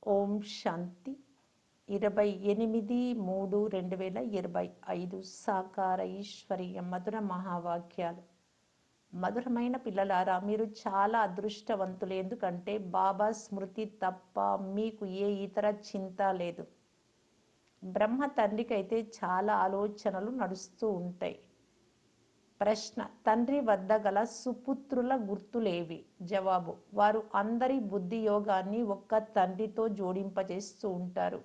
ఓం శాంతి 28/3/2025 సాకార ఈశ్వరీయ మధుర మహావాక్యాలు. మధురమైన పిల్లలారా, మీరు చాలా అదృష్టవంతులు. ఎందుకంటే బాబా స్మృతి తప్ప మీకు ఏ ఇతర చింత లేదు. బ్రహ్మ తండ్రికి అయితే చాలా ఆలోచనలు నడుస్తూ ఉంటాయి. ప్రశ్న: తండ్రి వద్ద గల సుపుత్రుల గుర్తులేవి? జవాబు: వారు అందరి బుద్ధి యోగాన్ని ఒక్క తండ్రితో జోడింపజేస్తూ ఉంటారు.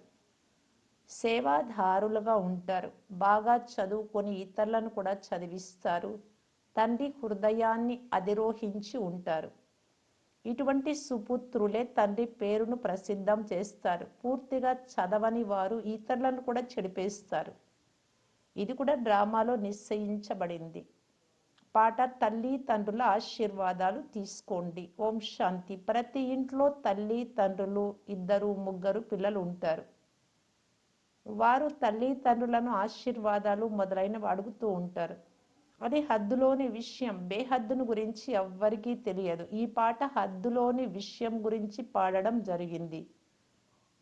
సేవాదారులుగా ఉంటారు. బాగా చదువుకొని ఇతరులను కూడా చదివిస్తారు. తండ్రి హృదయాన్ని అధిరోహించి ఉంటారు. ఇటువంటి సుపుత్రులే తండ్రి పేరును ప్రసిద్ధం చేస్తారు. పూర్తిగా చదవని వారు ఇతరులను కూడా చెడిపేస్తారు. ఇది కూడా డ్రామాలో నిశ్చయించబడింది. పాట: తల్లి తండ్రుల ఆశీర్వాదాలు తీసుకోండి. ఓం శాంతి. ప్రతి ఇంట్లో తల్లి తండ్రులు, 2-3 పిల్లలు ఉంటారు. వారు తల్లి తండ్రులను ఆశీర్వాదాలు మొదలైనవి అడుగుతూ ఉంటారు. అది హద్దులోని విషయం. బేహద్దును గురించి ఎవ్వరికీ తెలియదు. ఈ పాట హద్దులోని విషయం గురించి పాడడం జరిగింది.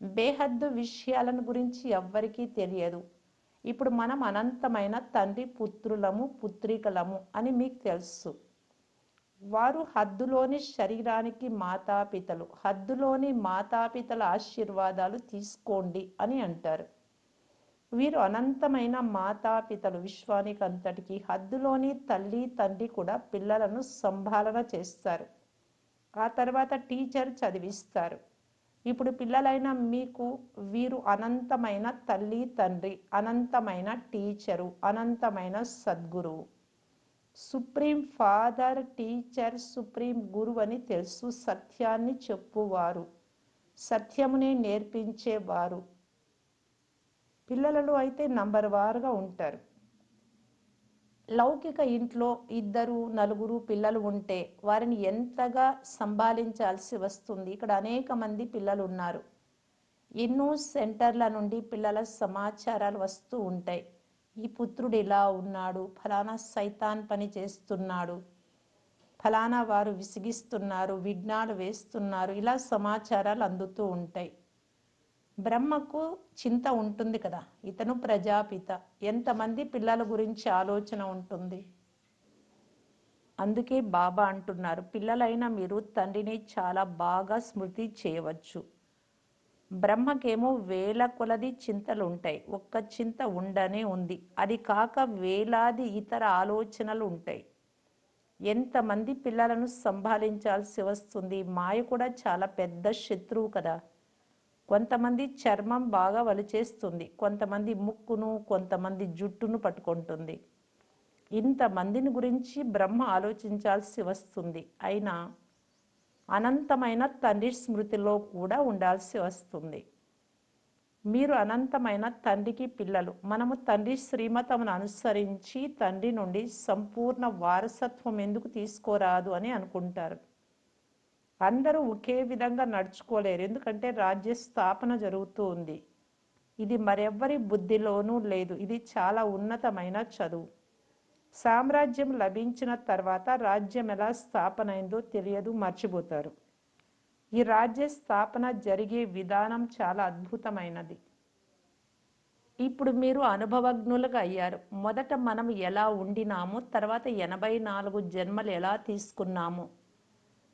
బేహద్దు విషయాలను గురించి ఎవ్వరికీ తెలియదు. ఇప్పుడు మనం అనంతమైన తండ్రి పుత్రులము, పుత్రికలము అని మీకు తెలుసు. వారు హద్దులోని శరీరానికి మాతాపితలు. హద్దులోని మాతాపితల ఆశీర్వాదాలు తీసుకోండి అని అంటారు. వీరు అనంతమైన మాతాపితలు విశ్వానికి అంతటికి. హద్దులోని తల్లి తండ్రి కూడా పిల్లలను సంభాలన చేస్తారు. ఆ తర్వాత టీచర్ చదివిస్తారు. ఇప్పుడు పిల్లలైన మీకు వీరు అనంతమైన తల్లి తండ్రి, అనంతమైన టీచరు, అనంతమైన సద్గురువు. సుప్రీం ఫాదర్, టీచర్, సుప్రీం గురువు అని తెలుసు. సత్యాన్ని చెప్పువారు, సత్యమునే నేర్పించేవారు. పిల్లలలో అయితే నంబర్ వారుగా ఉంటారు. లౌకిక ఇంట్లో 2-4 పిల్లలు ఉంటే వారిని ఎంతగా సంభాలించాల్సి వస్తుంది. ఇక్కడ అనేక మంది పిల్లలు ఉన్నారు. ఎన్నో సెంటర్ల నుండి పిల్లల సమాచారాలు వస్తూ ఉంటాయి. ఈ పుత్రుడు ఇలా ఉన్నాడు, ఫలానా సైతాన్ పని చేస్తున్నాడు, ఫలానా వారు విసిగిస్తున్నారు, విఘ్నాలు వేస్తున్నారు, ఇలా సమాచారాలు అందుతూ ఉంటాయి. బ్రహ్మకు చింత ఉంటుంది కదా, ఇతను ప్రజాపిత, ఎంతమంది పిల్లల గురించి ఆలోచన ఉంటుంది. అందుకే బాబా అంటున్నారు, పిల్లలైన మీరు తండ్రిని చాలా బాగా స్మృతి చేయవచ్చు. బ్రహ్మకేమో వేల కొలది చింతలు ఉంటాయి, ఒక్క చింత ఉండనే ఉంది. అది కాక వేలాది ఇతర ఆలోచనలు ఉంటాయి. ఎంతమంది పిల్లలను సంభాలించాల్సి వస్తుంది. మాయ కూడా చాలా పెద్ద శత్రువు కదా. కొంతమంది చర్మం బాగా వలిచేస్తుంది, కొంతమంది ముక్కును, కొంతమంది జుట్టును పట్టుకుంటుంది. ఇంతమందిని గురించి బ్రహ్మ ఆలోచించాల్సి వస్తుంది. అయినా అనంతమైన తండ్రి స్మృతిలో కూడా ఉండాల్సి వస్తుంది. మీరు అనంతమైన తండ్రికి పిల్లలు. మనము తండ్రి శ్రీమతమును అనుసరించి తండ్రి నుండి సంపూర్ణ వారసత్వం ఎందుకు తీసుకోరాదు అని అనుకుంటారు. అందరూ ఒకే విధంగా నడుచుకోలేరు, ఎందుకంటే రాజ్య స్థాపన జరుగుతూ ఉంది. ఇది మరెవ్వరి బుద్ధిలోనూ లేదు. ఇది చాలా ఉన్నతమైన చదువు. సామ్రాజ్యం లభించిన తర్వాత రాజ్యం ఎలా స్థాపన అయిందో తెలియదు, మర్చిపోతారు. ఈ రాజ్య స్థాపన జరిగే విధానం చాలా అద్భుతమైనది. ఇప్పుడు మీరు అనుభవజ్ఞులుగా అయ్యారు. మొదట మనం ఎలా ఉండినామో, తర్వాత 84 జన్మలు ఎలా తీసుకున్నామో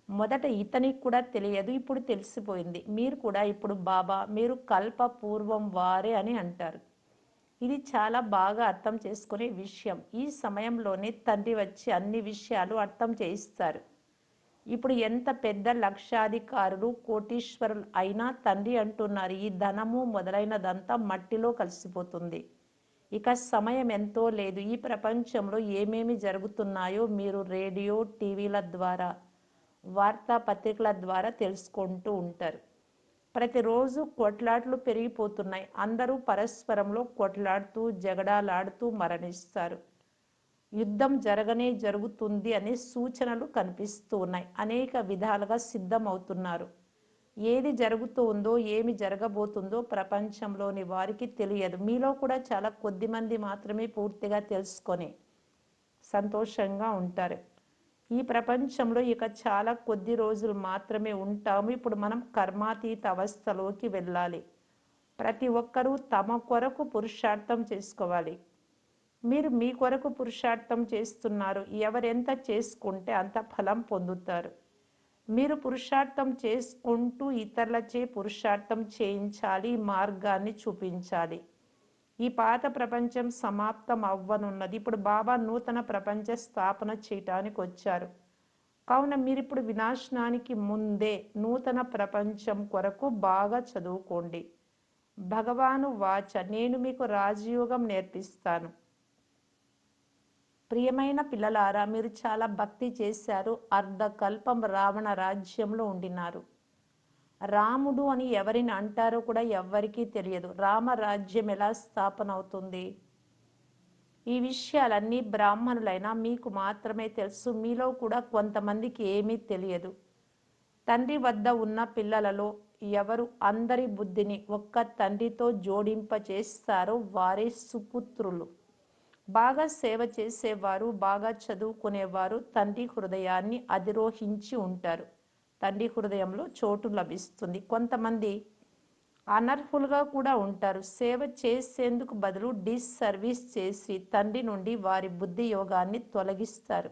మొదట ఇతనికి కూడా తెలియదు, ఇప్పుడు తెలిసిపోయింది. మీరు కూడా ఇప్పుడు బాబా మీరు కల్ప పూర్వం వారే అని అంటారు. ఇది చాలా బాగా అర్థం చేసుకునే విషయం. ఈ సమయంలోనే తండ్రి వచ్చి అన్ని విషయాలు అర్థం చేయిస్తారు. ఇప్పుడు ఎంత పెద్ద లక్షాధికారులు, కోటీశ్వరులు అయినా తండ్రి అంటున్నారు, ఈ ధనము మొదలైనదంతా మట్టిలో కలిసిపోతుంది. ఇక సమయం ఎంతో లేదు. ఈ ప్రపంచంలో ఏమేమి జరుగుతున్నాయో మీరు రేడియో, టీవీల ద్వారా, వార్తాపత్రికల ద్వారా తెలుసుకుంటూ ఉంటారు. ప్రతిరోజు కొట్లాట్లు పెరిగిపోతున్నాయి. అందరూ పరస్పరంలో కొట్లాడుతూ, జగడాలాడుతూ మరణిస్తారు. యుద్ధం జరుగుతుంది అనే సూచనలు కనిపిస్తూ ఉన్నాయి. అనేక విధాలుగా సిద్ధమవుతున్నారు. ఏది జరుగుతుందో, ఏమి జరగబోతుందో ప్రపంచంలోని వారికి తెలియదు. మీలో కూడా చాలా కొద్ది మంది మాత్రమే పూర్తిగా తెలుసుకొని సంతోషంగా ఉంటారు. ఈ ప్రపంచంలో ఇక చాలా కొద్ది రోజులు మాత్రమే ఉంటాము. ఇప్పుడు మనం కర్మాతీత అవస్థలోకి వెళ్ళాలి. ప్రతి ఒక్కరూ తమ కొరకు పురుషార్థం చేసుకోవాలి. మీరు మీ కొరకు పురుషార్థం చేస్తున్నారు. ఎవరెంత చేసుకుంటే అంత ఫలం పొందుతారు. మీరు పురుషార్థం చేసుకుంటూ ఇతరులచే పురుషార్థం చేయించాలి, మార్గాన్ని చూపించాలి. ఈ పాత ప్రపంచం సమాప్తం అవ్వనున్నది. ఇప్పుడు బాబా నూతన ప్రపంచ స్థాపన చేయటానికి వచ్చారు. కావున మీరిప్పుడు వినాశనానికి ముందే నూతన ప్రపంచం కొరకు బాగా చదువుకోండి. భగవాను వాచ, నేను మీకు రాజయోగం నేర్పిస్తాను. ప్రియమైన పిల్లలారా, మీరు చాలా భక్తి చేశారు. అర్ధకల్పం రావణ రాజ్యంలో ఉండినారు. రాముడు అని ఎవరిని అంటారో కూడా ఎవ్వరికీ తెలియదు. రామరాజ్యం ఎలా స్థాపన అవుతుంది? ఈ విషయాలన్నీ బ్రాహ్మణులైనా మీకు మాత్రమే తెలుసు. మీలో కూడా కొంతమందికి ఏమీ తెలియదు. తండ్రి వద్ద ఉన్న పిల్లలలో ఎవరు అందరి బుద్ధిని ఒక్క తండ్రితో జోడింప చేస్తారో వారే సుపుత్రులు. బాగా సేవ చేసేవారు, బాగా చదువుకునేవారు తండ్రి హృదయాన్ని అధిరోహించి ఉంటారు. తండ్రి హృదయంలో చోటు లభిస్తుంది. కొంతమంది అనర్హులుగా కూడా ఉంటారు. సేవ చేసేందుకు బదులు డిస్సర్వీస్ చేసి తండ్రి నుండి వారి బుద్ధి యోగాన్ని తొలగిస్తారు.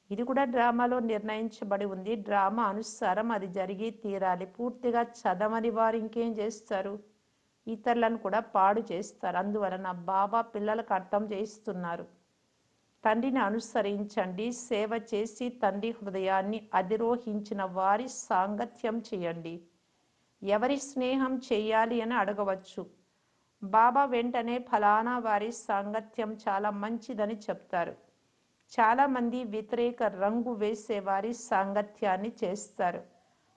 ఇది కూడా డ్రామాలో నిర్ణయించబడి ఉంది. డ్రామా అనుసారం అది జరిగి తీరాలి. పూర్తిగా చదవని వారు ఇంకేం చేస్తారు? ఇతరులను కూడా పాడు చేస్తారు. అందువలన బాబా పిల్లలకు అర్థం చేయిస్తున్నారు. తండ్రిని అనుసరించండి. సేవ చేసి తండ్రి హృదయాన్ని అధిరోహించిన వారి సాంగత్యం చేయండి. ఎవరి స్నేహం చేయాలి అని అడగవచ్చు. బాబా వెంటనే ఫలానా వారి సాంగత్యం చాలా మంచిదని చెప్తారు. చాలామంది వ్యతిరేక రంగు వేసే వారి సాంగత్యాన్ని చేస్తారు.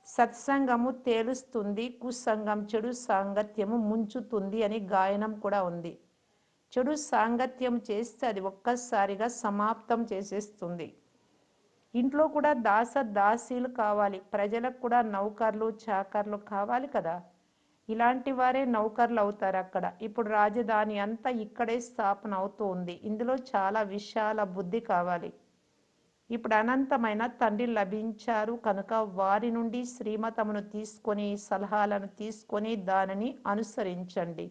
సత్సంగము తేలుస్తుంది, కుసంగం చెడు సాంగత్యము ముంచుతుంది అని గాయనం కూడా ఉంది. చెడు సాంగత్యం చేస్తే అది ఒక్కసారిగా సమాప్తం చేసేస్తుంది. ఇంట్లో కూడా దాసీలు కావాలి. ప్రజలకు కూడా నౌకర్లు చాకర్లు కావాలి కదా. ఇలాంటి వారే నౌకర్లు అవుతారు అక్కడ. ఇప్పుడు రాజధాని అంతా ఇక్కడే స్థాపన అవుతూ ఉంది. ఇందులో చాలా విశాల బుద్ధి కావాలి. ఇప్పుడు అనంతమైన తండ్రి లభించారు కనుక వారి నుండి శ్రీమతమును తీసుకొని, సలహాలను తీసుకొని దానిని అనుసరించండి.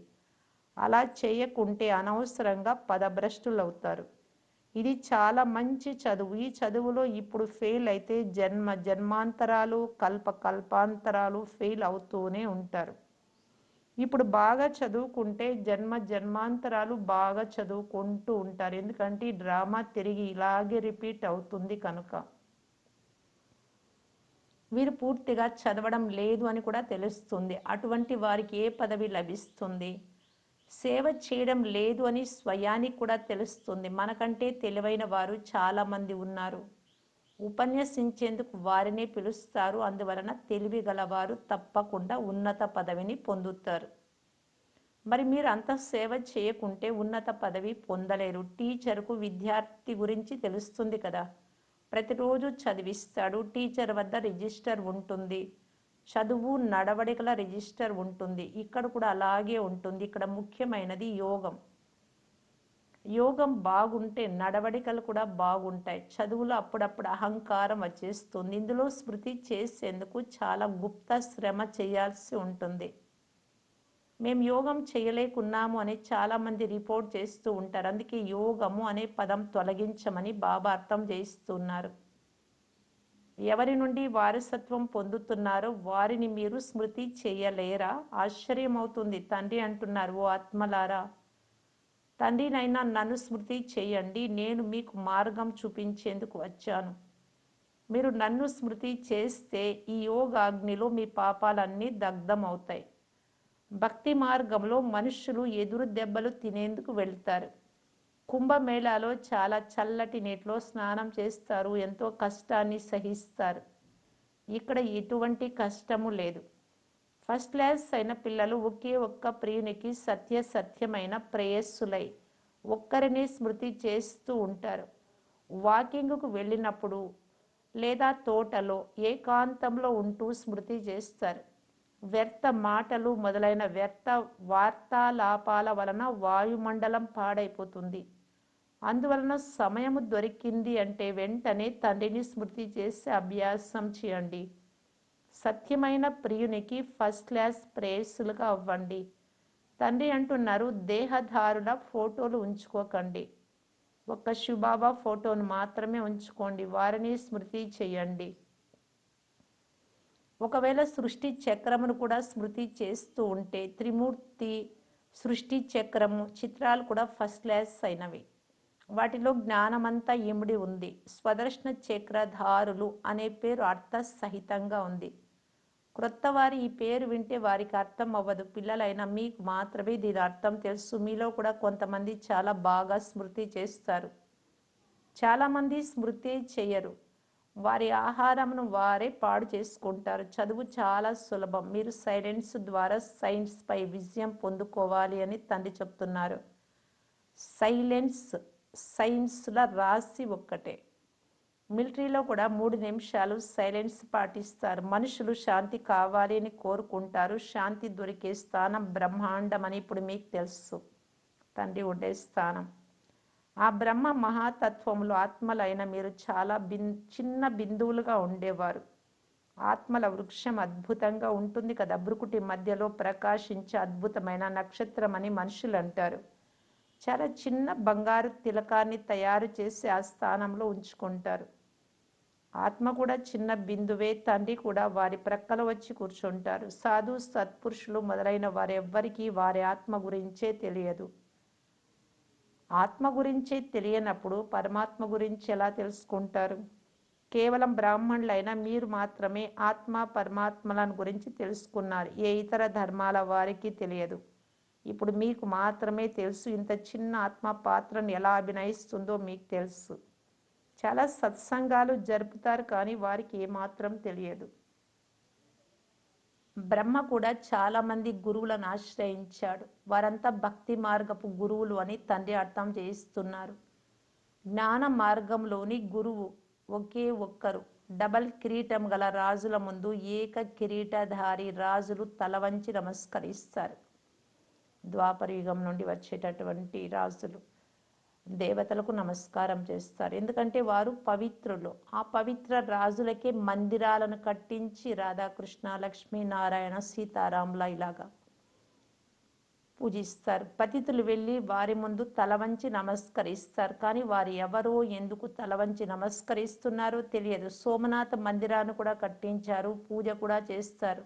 అలా చేయకుంటే అనవసరంగా పదభ్రష్టులవుతారు. ఇది చాలా మంచి చదువు. ఈ చదువులో ఇప్పుడు ఫెయిల్ అయితే జన్మాంతరాలు, కల్పాంతరాలు ఫెయిల్ అవుతూనే ఉంటారు. ఇప్పుడు బాగా చదువుకుంటే జన్మాంతరాలు బాగా చదువుకుంటూ ఉంటారు. ఎందుకంటే ఈ డ్రామా తిరిగి ఇలాగే రిపీట్ అవుతుంది కనుక. వీరు పూర్తిగా చదవడం లేదు అని కూడా తెలుస్తుంది. అటువంటి వారికి ఏ పదవి లభిస్తుంది? సేవ చేయడం లేదు అని స్వయానికి కూడా తెలుస్తుంది. మనకంటే తెలివైన వారు చాలామంది ఉన్నారు. ఉపన్యసించేందుకు వారినే పిలుస్తారు. అందువలన తెలివి గలవారు తప్పకుండా ఉన్నత పదవిని పొందుతారు. మరి మీరు అంత సేవ చేయకుంటే ఉన్నత పదవి పొందలేరు. టీచర్కు విద్యార్థి గురించి తెలుస్తుంది కదా. ప్రతిరోజు చదివిస్తాడు. టీచర్ వద్ద రిజిస్టర్ ఉంటుంది. చదువు నడవడికల రిజిస్టర్ ఉంటుంది. ఇక్కడ కూడా అలాగే ఉంటుంది. ఇక్కడ ముఖ్యమైనది యోగం. యోగం బాగుంటే నడవడికలు కూడా బాగుంటాయి. చదువులో అప్పుడప్పుడు అహంకారం వచ్చేస్తుంది. ఇందులో స్మృతి చేసేందుకు చాలా గుప్త శ్రమ చేయాల్సి ఉంటుంది. మేము యోగం చేయలేకున్నాము అని చాలామంది రిపోర్ట్ చేస్తూ ఉంటారు. అందుకే యోగము అనే పదం తొలగించమని బాబా అర్థం చేయిస్తున్నారు. ఎవరి నుండి వారసత్వం పొందుతున్నారో వారిని మీరు స్మృతి చేయలేరా? ఆశ్చర్యం అవుతుంది. తండ్రి అంటున్నారు, ఓ ఆత్మలారా, తండ్రినైనా నన్ను స్మృతి చేయండి. నేను మీకు మార్గం చూపించేందుకు వచ్చాను. మీరు నన్ను స్మృతి చేస్తే ఈ యోగాగ్నిలో మీ పాపాలన్నీ దగ్ధమవుతాయి. భక్తి మార్గంలో మనుషులు ఎదురు దెబ్బలు తినేందుకు వెళ్తారు. కుంభమేళాలో చాలా చల్లటి నీటిలో స్నానం చేస్తారు. ఎంతో కష్టాన్ని సహిస్తారు. ఇక్కడ ఎటువంటి కష్టము లేదు. ఫస్ట్ క్లాస్ అయిన పిల్లలు ఒకే ఒక్క ప్రియునికి సత్యమైన ప్రేయస్సులై ఒక్కరిని స్మృతి చేస్తూ ఉంటారు. వాకింగ్కు వెళ్ళినప్పుడు లేదా తోటలో ఏకాంతంలో ఉంటూ స్మృతి చేస్తారు. వ్యర్థ మాటలు మొదలైన వ్యర్థ వార్తాలాపాల వలన వాయుమండలం పాడైపోతుంది. అందువలన సమయము దొరికింది అంటే వెంటనే తండ్రిని స్మృతి చేసి అభ్యాసం చేయండి. సత్యమైన ప్రియునికి ఫస్ట్ క్లాస్ ప్రేయస్సులుగా అవ్వండి. తండ్రి అంటున్నారు, దేహదారుల ఫోటోలు ఉంచుకోకండి. ఒక్క శివబాబా ఫోటోను మాత్రమే ఉంచుకోండి. వారిని స్మృతి చేయండి. ఒకవేళ సృష్టి చక్రమును కూడా స్మృతి చేస్తూ ఉంటే త్రిమూర్తి సృష్టి చక్రము చిత్రాలు కూడా ఫస్ట్ క్లాస్ అయినవి. వాటిలో జ్ఞానమంతా ఇమిడి ఉంది. స్వదర్శన చక్రధారులు అనే పేరు అర్థ సహితంగా ఉంది. క్రొత్త వారి ఈ పేరు వింటే వారికి అర్థం అవ్వదు. పిల్లలైనా మీకు మాత్రమే దీని అర్థం తెలుసు. మీలో కూడా కొంతమంది చాలా బాగా స్మృతి చేస్తారు. చాలామంది స్మృతి చేయరు. వారి ఆహారమును వారే పాడు చేసుకుంటారు. చదువు చాలా సులభం. మీరు సైలెన్స్ ద్వారా సైన్స్ పై విజయం పొందుకోవాలి అని తండ్రి చెప్తున్నారు. సైలెన్స్ సైన్స్ల రాసి ఒక్కటే. మిలిటరీలో కూడా 3 నిమిషాలు సైలెన్స్ పాటిస్తారు. మనుషులు శాంతి కావాలి అని కోరుకుంటారు. శాంతి దొరికే స్థానం బ్రహ్మాండం అని ఇప్పుడు మీకు తెలుసు. తండ్రి ఉండే స్థానం. ఆ బ్రహ్మ మహాతత్వంలో ఆత్మలైన మీరు చాలా చిన్న బిందువులుగా ఉండేవారు. ఆత్మల వృక్షం అద్భుతంగా ఉంటుంది కదా. భృకుటి మధ్యలో ప్రకాశించే అద్భుతమైన నక్షత్రం అని మనుషులు అంటారు. చాలా చిన్న బంగారు తిలకాన్ని తయారు చేసి ఆ స్థానంలో ఉంచుకుంటారు. ఆత్మ కూడా చిన్న బిందువే. తండ్రి కూడా వారి ప్రక్కల వచ్చి కూర్చుంటారు. సాధు సత్పురుషులు మొదలైన వారెవ్వరికీ వారి ఆత్మ గురించే తెలియదు. ఆత్మ గురించే తెలియనప్పుడు పరమాత్మ గురించి ఎలా తెలుసుకుంటారు? కేవలం బ్రాహ్మణులైన మీరు మాత్రమే ఆత్మ పరమాత్మలను గురించి తెలుసుకున్నారు. ఏ ఇతర ధర్మాల వారికి తెలియదు. ఇప్పుడు మీకు మాత్రమే తెలుసు. ఇంత చిన్న ఆత్మ పాత్రను ఎలా అభినయిస్తుందో మీకు తెలుసు. చాలా సత్సంగాలు జరుపుతారు, కానీ వారికి ఏమాత్రం తెలియదు. బ్రహ్మ కూడా చాలా మంది గురువులను ఆశ్రయించాడు. వారంతా భక్తి మార్గపు గురువులు అని తండ్రి అర్థం చేయిస్తున్నారు. జ్ఞాన మార్గంలోని గురువు ఒకే ఒక్కరు. డబల్ కిరీటం గల రాజుల ముందు ఏక కిరీటధారి రాజులు తల వంచి నమస్కరిస్తారు. ద్వాపర యుగం నుండి వచ్చేటటువంటి రాజులు దేవతలకు నమస్కారం చేస్తారు. ఎందుకంటే వారు పవిత్రులు. ఆ పవిత్ర రాజులకే మందిరాలను కట్టించి రాధాకృష్ణ లక్ష్మీనారాయణ సీతారాముల ఇలాగా పూజిస్తారు. పతితులు వెళ్ళి వారి ముందు తల వంచి నమస్కరిస్తారు. కానీ వారు ఎవరో, ఎందుకు తల వంచి నమస్కరిస్తున్నారో తెలియదు. సోమనాథ మందిరాన్ని కూడా కట్టించారు, పూజ కూడా చేస్తారు.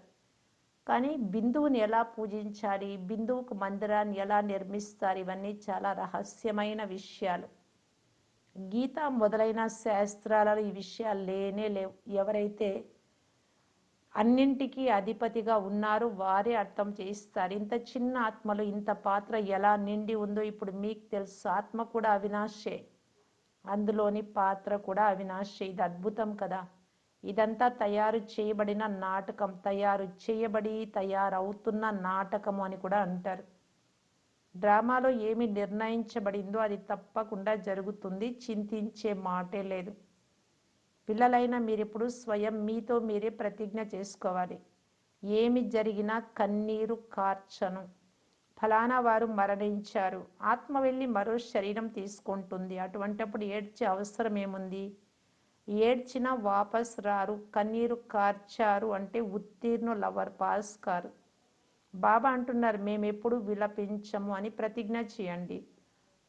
కానీ బిందువుని ఎలా పూజించాలి, బిందువుకు మందిరాన్ని ఎలా నిర్మిస్తారు, ఇవన్నీ చాలా రహస్యమైన విషయాలు. గీత మొదలైన శాస్త్రాలలో ఈ విషయాలు లేనే లేవు. ఎవరైతే అన్నింటికీ అధిపతిగా ఉన్నారో వారే అర్థం చేయిస్తారు. ఇంత చిన్న ఆత్మలో ఇంత పాత్ర ఎలా నిండి ఉందో ఇప్పుడు మీకు తెలుసు. ఆత్మ కూడా అవినాశే, అందులోని పాత్ర కూడా అవినాశే. ఇది అద్భుతం కదా. ఇదంతా తయారు చేయబడిన నాటకం, తయారు చేయబడి తయారవుతున్న నాటకము అని కూడా అంటారు. డ్రామాలో ఏమి నిర్ణయించబడిందో అది తప్పకుండా జరుగుతుంది. చింతించే మాటే లేదు. పిల్లలైన మీరిప్పుడు స్వయం మీతో మీరే ప్రతిజ్ఞ చేసుకోవాలి. ఏమి జరిగినా కన్నీరు కార్చను. ఫలానా వారు మరణించారు, ఆత్మ వెళ్ళి మరో శరీరం తీసుకుంటుంది. అటువంటప్పుడు ఏడ్చే అవసరం ఏముంది? ఏడ్చినా వాపస్ రారు. కన్నీరు కార్చారు అంటే ఉత్తీర్ణులవర్, పాస్ కారు. బాబా అంటున్నారు, మేమెప్పుడు విలపించము అని ప్రతిజ్ఞ చేయండి.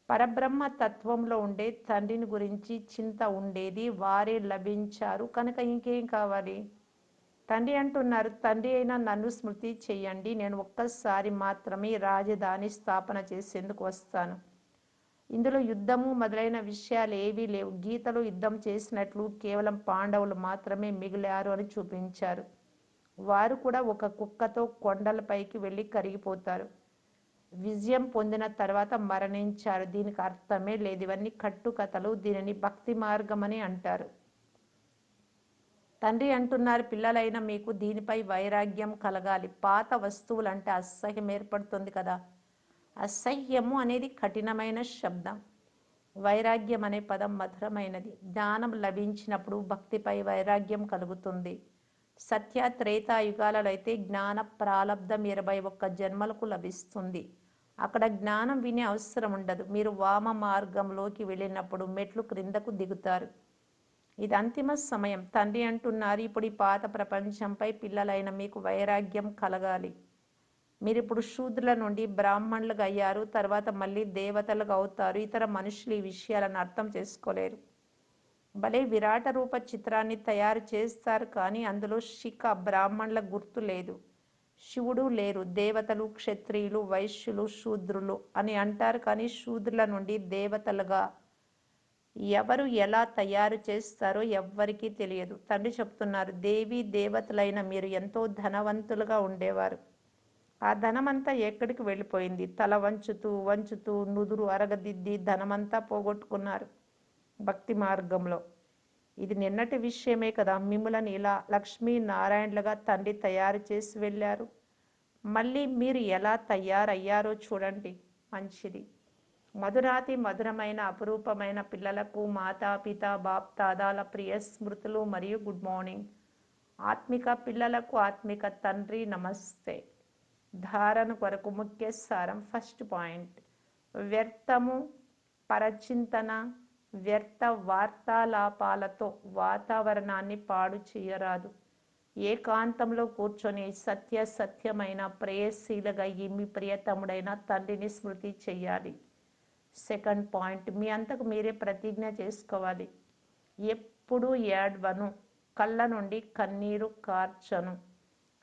పరబ్రహ్మ తత్వంలో ఉండే తండ్రిని గురించి చింత ఉండేది. వారే లభించారు కనుక ఇంకేం కావాలి? తండ్రి అంటున్నారు, తండ్రి అయినా నన్ను స్మృతి చెయ్యండి. నేను ఒక్కసారి మాత్రమే రాజధాని స్థాపన చేసేందుకు వస్తాను. ఇందులో యుద్ధము మొదలైన విషయాలు ఏవీ లేవు. గీతలో యుద్ధం చేసినట్లు కేవలం పాండవులు మాత్రమే మిగిలారు అని చూపించారు. వారు కూడా ఒక కుక్కతో కొండలపైకి వెళ్ళి కరిగిపోతారు. విజయం పొందిన తర్వాత మరణించారు. దీనికి అర్థమే లేదు. ఇవన్నీ కట్టుకథలు. దీనిని భక్తి మార్గం అని అంటారు. తండ్రి అంటున్నారు, పిల్లలైన మీకు దీనిపై వైరాగ్యం కలగాలి. పాత వస్తువులంటే అసహ్యం ఏర్పడుతుంది కదా. అసహ్యము అనేది కఠినమైన శబ్దం. వైరాగ్యం అనే పదం మధురమైనది. జ్ఞానం లభించినప్పుడు భక్తిపై వైరాగ్యం కలుగుతుంది. సత్య త్రేతాయుగాలలో అయితే జ్ఞాన ప్రాలబ్ధం 21 జన్మలకు లభిస్తుంది. అక్కడ జ్ఞానం వినే అవసరం ఉండదు. మీరు వామ మార్గంలోకి వెళ్ళినప్పుడు మెట్లు క్రిందకు దిగుతారు. ఇది అంతిమ సమయం. తండ్రి అంటున్నారు, ఇప్పుడు ఈ పాత ప్రపంచంపై పిల్లలైన మీకు వైరాగ్యం కలగాలి. మీరిప్పుడు శూద్రుల నుండి బ్రాహ్మణులుగా అయ్యారు, తర్వాత మళ్ళీ దేవతలుగా అవుతారు. ఇతర మనుషులు ఈ విషయాలను అర్థం చేసుకోలేరు. భలే విరాట రూప చిత్రాన్ని తయారు చేస్తారు, కానీ అందులో శిఖ బ్రాహ్మణుల గుర్తు లేదు. శివుడు లేరు. దేవతలు, క్షత్రియులు, వైశ్యులు, శూద్రులు అని అంటారు, కానీ శూద్రుల నుండి దేవతలుగా ఎవరు ఎలా తయారు చేస్తారో ఎవ్వరికీ తెలియదు. తండ్రి చెప్తున్నారు, దేవీ దేవతలైన మీరు ఎంతో ధనవంతులుగా ఉండేవారు. ఆ ధనమంతా ఎక్కడికి వెళ్ళిపోయింది? తల వంచుతూ వంచుతూ నుదురు అరగదిద్ది ధనమంతా పోగొట్టుకున్నారు భక్తి మార్గంలో. ఇది నిన్నటి విషయమే కదా. మిమ్మల్ని ఇలా లక్ష్మీనారాయణలుగా తండ్రి తయారు చేసి వెళ్ళారు. మళ్ళీ మీరు ఎలా తయారయ్యారో చూడండి. మంచిది. మధురాతి మధురమైన అపురూపమైన పిల్లలకు మాతాపిత బాప్దాదాల ప్రియ స్మృతులు మరియు గుడ్ మార్నింగ్. ఆత్మిక పిల్లలకు ఆత్మిక తండ్రి నమస్తే. ధారణ కొరకు ముఖ్య సారం. ఫస్ట్ పాయింట్, వ్యర్థము పరచింతన, వ్యర్థ వార్తాలాపాలతో వాతావరణాన్ని పాడు చేయరాదు. ఏకాంతంలో కూర్చొని సత్యమైన ప్రేయశీలుగా మీ ప్రియతముడైన తండ్రిని స్మృతి చెయ్యాలి. సెకండ్ పాయింట్, మీ అంతకు మీరే ప్రతిజ్ఞ చేసుకోవాలి. ఎప్పుడు ఏడ్వను, కళ్ళ నుండి కన్నీరు కార్చను.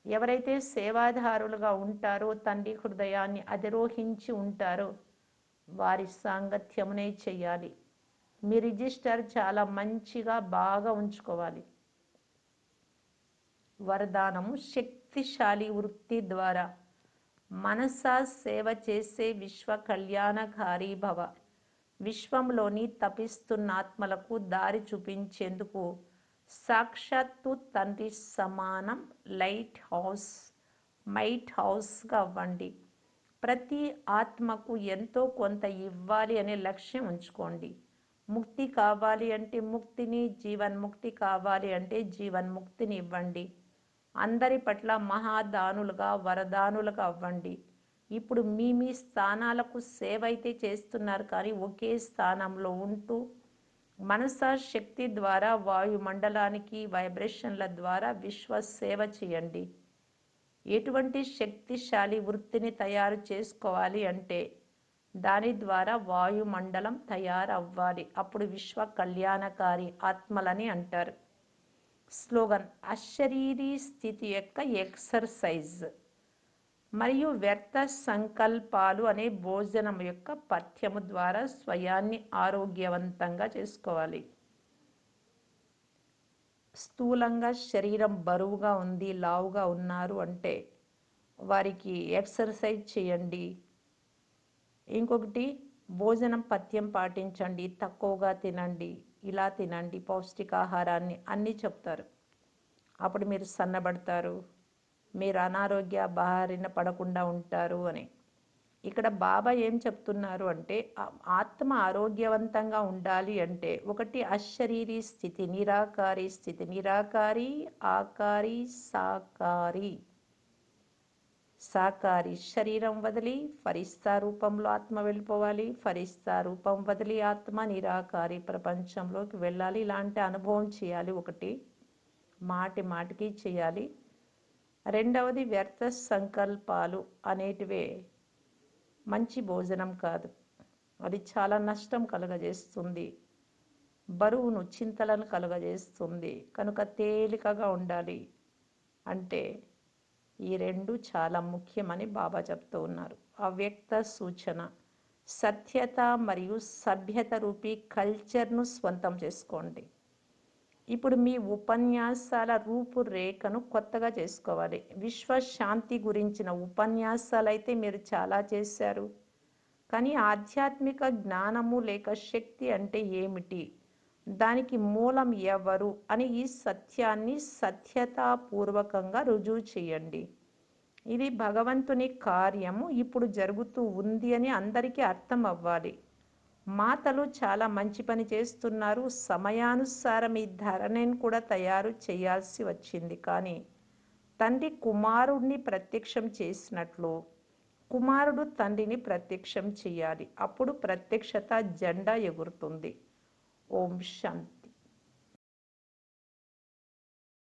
ఎవరైతే సేవాదారులుగా ఉంటారో, తండ్రి హృదయాన్ని అధిరోహించి ఉంటారో వారి సాంగత్యమునే చెయ్యాలి. మీ రిజిస్టర్ చాలా మంచిగా బాగా ఉంచుకోవాలి. వరదానము, శక్తిశాలి వృత్తి ద్వారా మనసా సేవ చేసే విశ్వ కళ్యాణకారి భవ. విశ్వంలోని తపిస్తున్న ఆత్మలకు దారి చూపించేందుకు సాక్షాత్తు తండ్రి సమానం మైట్ హౌస్గా అవ్వండి. ప్రతి ఆత్మకు ఎంతో కొంత ఇవ్వాలి అనే లక్ష్యం ఉంచుకోండి. ముక్తి కావాలి అంటే ముక్తిని, జీవన్ముక్తి కావాలి అంటే జీవన్ముక్తిని ఇవ్వండి. అందరి పట్ల మహాదానులుగా, వరదానులుగా అవ్వండి. ఇప్పుడు మీ స్థానాలకు సేవ అయితే చేస్తున్నారు, కానీ ఒకే స్థానంలో ఉంటూ మనసా శక్తి ద్వారా వాయుమండలానికి వైబ్రేషన్ల ద్వారా విశ్వ సేవ చేయండి. ఎటువంటి శక్తిశాలి వృత్తిని తయారు చేసుకోవాలి అంటే దాని ద్వారా వాయుమండలం తయారవ్వాలి. అప్పుడు విశ్వ కళ్యాణకారి ఆత్మలని అంటారు. స్లోగన్, అశరీరీ స్థితి యొక్క ఎక్సర్సైజ్ మరియు వ్యర్థ సంకల్పాలు అనే భోజనం యొక్క పథ్యము ద్వారా స్వయాన్ని ఆరోగ్యవంతంగా చేసుకోవాలి. స్థూలంగా శరీరం బరువుగా ఉంది, లావుగా ఉన్నారు అంటే వారికి ఎక్సర్సైజ్ చేయండి. ఇంకొకటి, భోజనం పథ్యం పాటించండి, తక్కువగా తినండి, ఇలా తినండి, పౌష్టికాహారాన్ని అన్నీ చెప్తారు. అప్పుడు మీరు సన్నబడతారు, మీరు అనారోగ్య బారిన పడకుండా ఉంటారు అని. ఇక్కడ బాబా ఏం చెప్తున్నారు అంటే, ఆత్మ ఆరోగ్యవంతంగా ఉండాలి అంటే ఒకటి అశరీరీ స్థితి, నిరాకారి స్థితి. నిరాకారి, ఆకారి, సాకారి. శరీరం వదిలి ఫరిస్తా రూపంలో ఆత్మ వెళ్ళిపోవాలి. ఫరిస్తా రూపం వదిలి ఆత్మ నిరాకారి ప్రపంచంలోకి వెళ్ళాలి. ఇలాంటి అనుభవం చేయాలి. ఒకటి, మాటికి చేయాలి. రెండవది, వ్యర్థ సంకల్పాలు అనేటివే మంచి భోజనం కాదు. అది చాలా నష్టం కలుగజేస్తుంది, బరువును, చింతలను కలుగజేస్తుంది. కనుక తేలికగా ఉండాలి. అంటే ఈ రెండు చాలా ముఖ్యమని బాబా చెప్తూ ఉన్నారు. అవ్యక్త సూచన, సత్యత మరియు సభ్యత రూపీ కల్చర్ను స్వంతం చేసుకోండి. ఇప్పుడు మీ ఉపన్యాసాల రూపురేఖను కొత్తగా చేసుకోవాలి. విశ్వశాంతి గురించిన ఉపన్యాసాలు అయితే మీరు చాలా చేశారు, కానీ ఆధ్యాత్మిక జ్ఞానము లేక శక్తి అంటే ఏమిటి, దానికి మూలం ఎవరు అని ఈ సత్యాన్ని సత్యతాపూర్వకంగా రుజువు చేయండి. ఇది భగవంతుని కార్యము ఇప్పుడు జరుగుతూ ఉంది అని అందరికీ అర్థం అవ్వాలి. మాతలు చాలా మంచి పని చేస్తున్నారు. సమయానుసారం ఈ ధరణిని కూడా తయారు చేయాల్సి వచ్చింది. కానీ తండ్రి కుమారుణ్ణి ప్రత్యక్షం చేసినట్లు కుమారుడు తండ్రిని ప్రత్యక్షం చేయాలి. అప్పుడు ప్రత్యక్షత జెండా ఎగురుతుంది. ఓం శాంతి.